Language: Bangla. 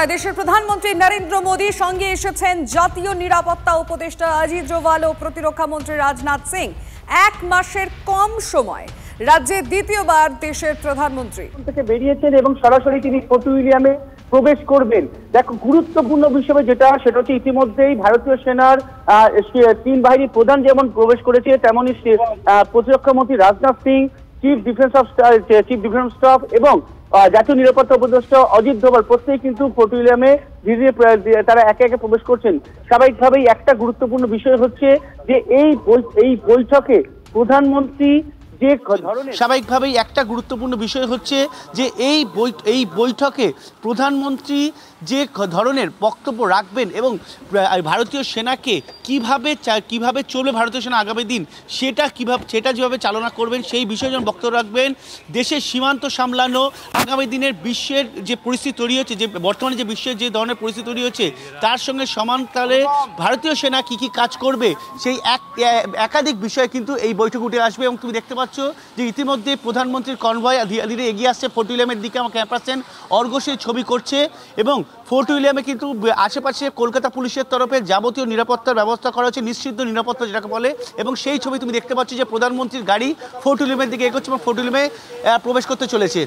নয়, দেশের প্রধানমন্ত্রী নরেন্দ্র মোদী, সঙ্গে এসেছেন জাতীয় নিরাপত্তা উপদেষ্টা অজিত ডোভাল ও প্রতিরক্ষা মন্ত্রী রাজনাথ সিং। এক মাসের কম সময় রাজ্যে দ্বিতীয়বার দেশের প্রধানমন্ত্রী থেকে বেরিয়েছেন এবং সরাসরি তিনি ফোর্ট উইলিয়ামে প্রবেশ করবেন। দেখো, গুরুত্বপূর্ণ বিষয় সেটা হচ্ছে ইতিমধ্যেই ভারতীয় সেনার তিন বাহিনীর প্রধান যেমন প্রবেশ করেছে, তেমনি প্রতিরক্ষা মন্ত্রী Rajnath Singh, chief defence staff এবং জাতীয় নিরাপত্তা উপদেষ্টা অজিত ডোভাল প্রত্যেকেই কিন্তু ফোর্ট উইলিয়ামে ধীরে ধীরে তারা একে একে প্রবেশ করছেন। স্বাভাবিকভাবেই একটা গুরুত্বপূর্ণ বিষয় হচ্ছে যে এই বৈঠকে প্রধানমন্ত্রী স্বাভাবিকভাবেই একটা গুরুত্বপূর্ণ বিষয় হচ্ছে যে এই বৈঠকে প্রধানমন্ত্রী যে ধরনের বক্তব্য রাখবেন এবং ভারতীয় সেনাকে কিভাবে চলবে ভারতীয় সেনা আগামী দিন সেটা যেভাবে চালনা করবেন সেই বিষয়ে যেমন বক্তব্য রাখবেন। দেশের সীমান্ত সামলানো, আগামী দিনের বিশ্বের যে পরিস্থিতি তৈরি হচ্ছে, যে বর্তমানে যে বিশ্বের যে ধরনের পরিস্থিতি তৈরি হচ্ছে তার সঙ্গে সমানতালে ভারতীয় সেনা কি কাজ করবে সেই একাধিক বিষয় কিন্তু এই বৈঠক উঠে আসবে। এবং তুমি দেখতে পাচ্ছ যে ইতিমধ্যে প্রধানমন্ত্রীর কনভয় ধীরে ধীরে এগিয়ে আসছে ফোর্ট উইলিয়ামের দিকে। আমার ক্যাম্পাসেন অর্গসের ছবি করছে এবং ফোর্ট উইলিয়ামে কিন্তু আশেপাশে কলকাতা পুলিশের তরফে যাবতীয় নিরাপত্তার ব্যবস্থা করা হচ্ছে, নিশ্চিত নিরাপত্তা যেটাকে বলে। এবং সেই ছবি তুমি দেখতে পাচ্ছ যে প্রধানমন্ত্রীর গাড়ি ফোর্ট উইলিয়ামের দিকে এগোচ্ছে এবং ফোর্ট উইলিয়ামে প্রবেশ করতে চলেছে।